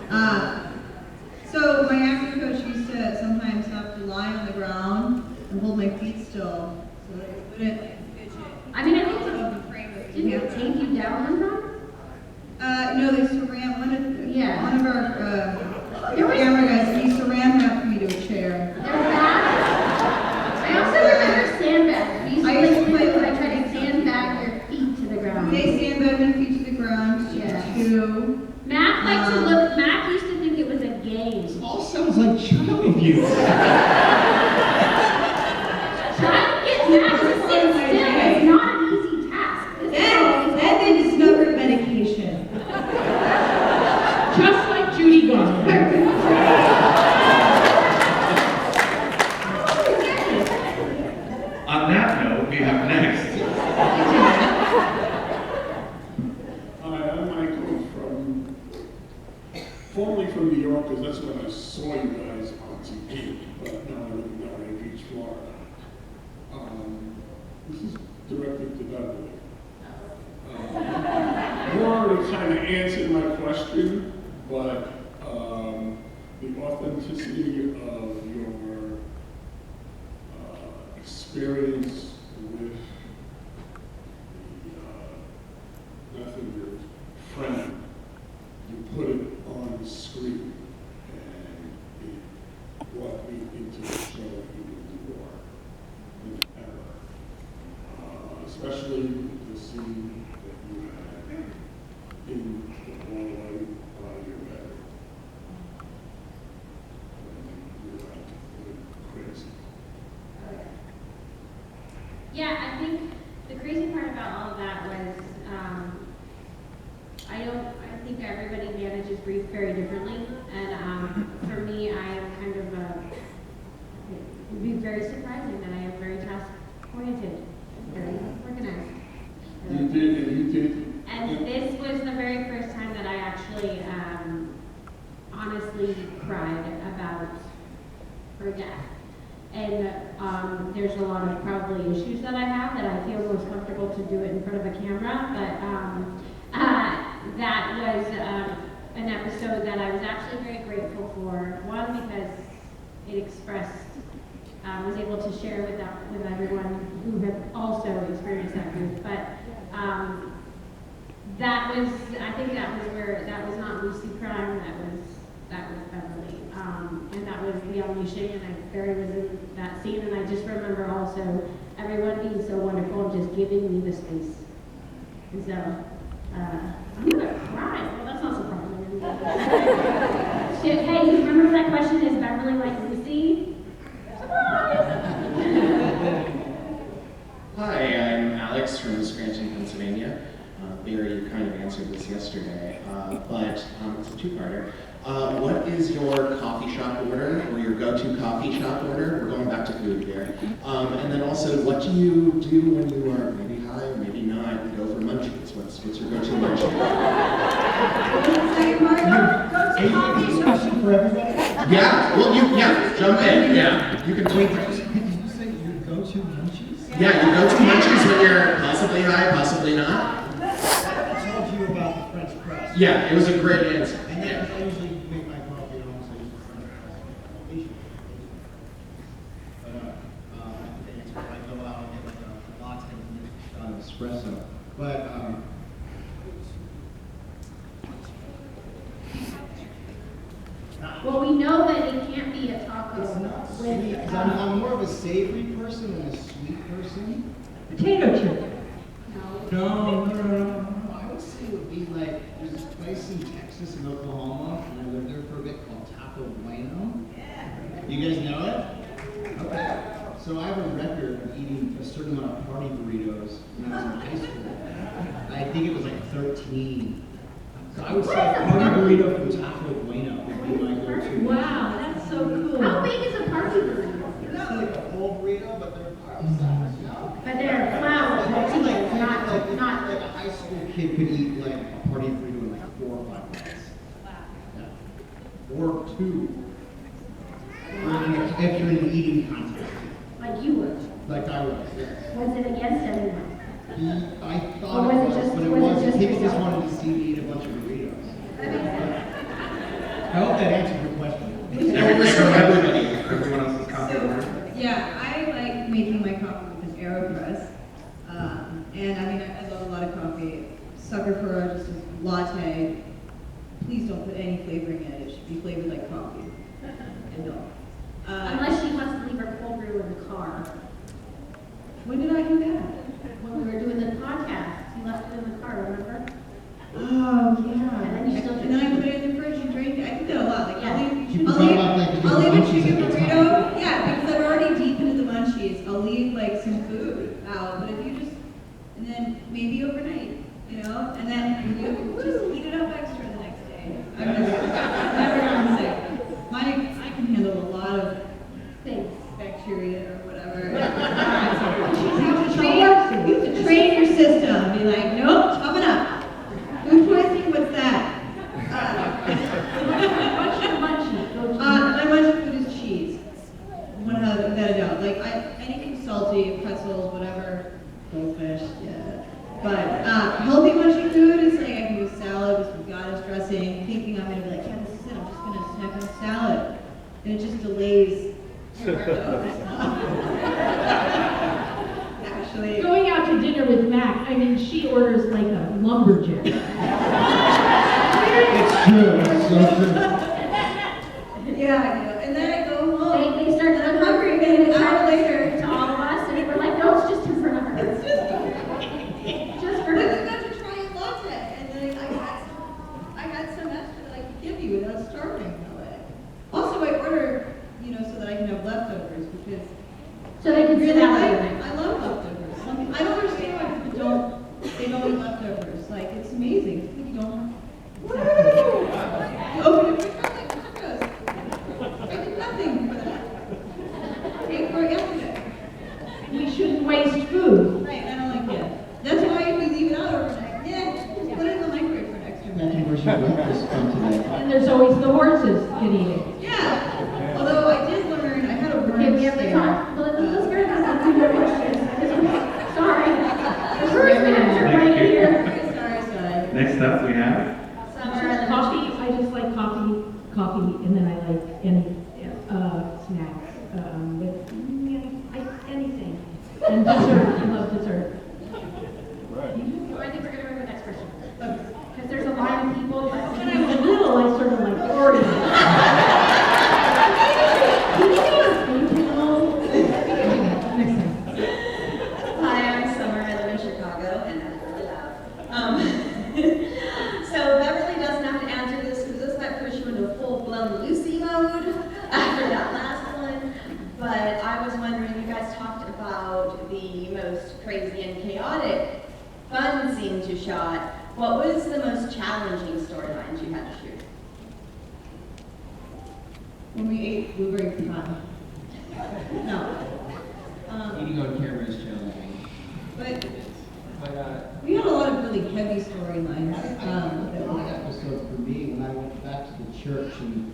So my acting coach used to sometimes have to lie on the ground and hold my feet still so that I wouldn't fidget. I mean, I think didn't it take you down one time? No, they saran one of our camera guys. He saran wrapped me to a chair. I also remember sandbags. I used to play when I tried to sandbag your feet to the ground. They sandbag my feet to the ground too. Mac likes to look. Mac used to think it was a game. This all sounds like child abuse. Trying to get Mac to sit still is not an easy task. Then they discovered medication. Just like Judy Garland. On that note, we have next. Hi, I'm Michael formerly from New York, because that's when I saw you guys on TV, but now I live in Delray Beach, Florida. This is directed to Beverly. You already kind of answered my question, but the authenticity of your experience with the death of your friend, you put it on the screen, and it brought me into the show even more than ever. Especially the scene that you had in the hallway by your bed. When you were like crazy. Yeah, I think the crazy part about all of that was I think everybody manages grief very differently, and for me, I am kind of it would be very surprising that I am very task-oriented, very organized. You did. And this was the very first time that I actually honestly cried about her death. And there's a lot of probably issues that I have that I feel most comfortable to do it in front of a camera, but that was an episode that I was actually very grateful for. One, because it expressed, was able to share with everyone who had also experienced that grief. But I think that was not Lucy crying, that was Beverly. And that was the unleashing, and Barry was in that scene, and I just remember also everyone being so wonderful and just giving me the space. And so, I'm gonna cry. Well, that's not surprising. Hey, you remember that question, is Beverly like Lucy? Surprise! Hi, I'm Alex from Scranton, Pennsylvania. Barry, you kind of answered this yesterday, but it's a two-parter. What is your coffee shop order, or your go-to coffee shop order? We're going back to food here. And then also, what do you do when you are maybe high or maybe not and go for munchies? What's your go-to munchie? Go-to coffee shop for everybody? Yeah, well, jump in, yeah. You can tweet those. Did you say your go-to munchies? Yeah, your go-to munchies when you're possibly high, possibly not. I told you about the French press. Yeah, it was a great answer. And then I usually make my coffee at home, so I use the French press. But I think the answer, if I go out and get like a latte and a shot of espresso. But Well, we know that it can't be a taco. it's not sweet, because I'm more of a savory person than a sweet person. Potato chip. No. I would say it would be like, there's this place in Texas and Oklahoma, and I lived there for a bit, called Taco Bueno. Yeah. You guys know it? Okay. So I have a record of eating a certain amount of party burritos when I was in high school. I think it was like 13. So I would say a party burrito from Taco Bueno would be my go-to. Wow, that's so cool. How big is a party burrito? It's like a whole burrito, but they're size, no? But they're flour tortillas, not. Like a high school kid could eat like a party burrito in like 4 or 5 minutes. Wow. Yeah. Or 2. If you're in an eating contest. Like you would. Like I was, yes. Was it against anyone? I Or thought was it it was, just- but it was it wasn't. just People just yourself? wanted to see me eat a bunch of burritos. I hope that answered your question. Everyone else's coffee order. So, yeah, I like making my coffee with an AeroPress. And I mean, I love a lot of coffee. Sucker for just a latte. Please don't put any flavoring in it. It should be flavored like coffee. And milk. Unless she wants to leave her cold brew in the car. When did I do that? When we were doing the podcast, you left it in the car, remember? Oh, yeah. And then you still And then I put it in the fridge and drank it. I do that a lot. Like, Yeah. You forgot about, like, the I'll leave a munchies chicken at the burrito. top. Yeah, because I'm already deep into the munchies. I'll leave like some food out. But if you just, and then maybe overnight, you know, and then you just heat it up extra the next day. I'm never gonna sick. I can handle a lot of Thanks. bacteria or whatever. You have to train your system. Be like, nope, toughen up. Food poisoning, what's that? What's your munchie? Go to My munchie food is cheese. Without a doubt. Like, anything salty, pretzels, whatever, goldfish, yeah. But healthy munchie food is like I can do salad with some goddess dressing, thinking I'm gonna be like, yeah, this is it. I'm just gonna snack on salad, and it just delays. Actually, Going out to dinner with Mac, I mean, she orders like a lumberjack. It's true, it's so true. yeah, I know. And then I go home. They start and I'm hungry, and then an hour later, to all of us, and we're like, no, it's just for her. it's just. Just for But her. I got to try a latte, and then I got some extra that I could give you without starving that way. Also, I order, so that I can have leftovers because So they can sit really out like, everything. I love leftovers. I don't understand why people don't eat leftovers. Like, it's amazing. It's like you don't. Woo! You open it, it's like tacos. I did nothing for that. Ate for it yesterday. We shouldn't waste food. Right, I don't like it. That's why if we leave it out overnight, yeah, just put it in the microwave for an extra Matthew, minute. where's your breakfast from today? And there's always the horses get eating. Yeah. Although I did learn, I had a Okay, word we have to talk. Let's go to some more questions. Sorry. The first manager right here. Sorry. Next up, we have Coffee, I just like coffee, and then I like any snacks with anything. And dessert, I love dessert. I think we're going to go to the next question. Because there's a lot of people that When I was little, I sort of like Oreos. Next time. Hi, I'm Summer. I live in Chicago, and I'm really loud. So Beverly doesn't have to answer this because this might push you into full-blown Lucy mode after that last one. But I was wondering, you guys talked about the most crazy and chaotic fun scenes you shot. What was the most challenging storylines you had to shoot? When we ate blueberry pecan. No. Eating on camera is challenging. But But we had a lot of really heavy storylines. I think one episode for me, when I went back to the church and,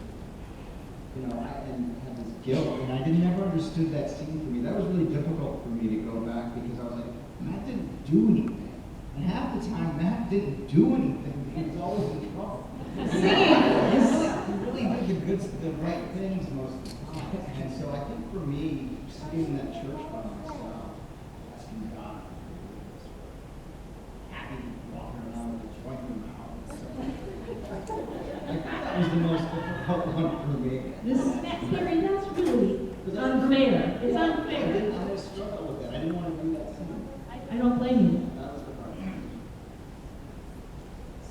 I had this guilt, and I never understood that scene for me. That was really difficult for me to go back because I was like, Matt didn't do anything. And half the time, Matt didn't do anything. He was always in trouble. He really did the right things most of the time. And so I think for me, sitting in that church by myself, asking God, happy walking around with a joint in my mouth. So, I think that was the most difficult one for me. Terry, that's really unfair. It's unfair. I struggled with that. I didn't want to do that scene. I don't blame you. That was the part.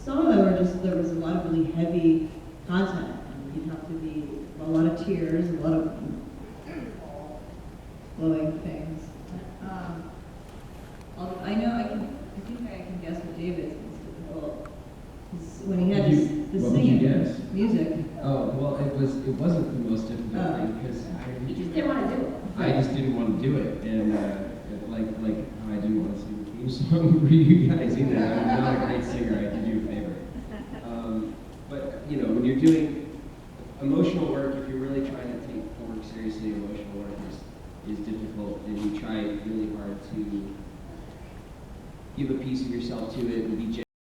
Some of them were just, there was a lot of really heavy content. And you'd have to be, a lot of tears, a lot of glowing things. I think I can guess what David's was difficult. 'Cause when he had the What would you singing, guess? music. Oh, well, it wasn't the most difficult Oh. thing because you just didn't want to do it. I just didn't want to do it, and like how I didn't want to sing the theme song for you guys either. I'm not a great singer. I did you a favor. But when you're doing emotional work, if you're really trying to take work seriously, emotional work is difficult, and you try really hard to give a piece of yourself to it and be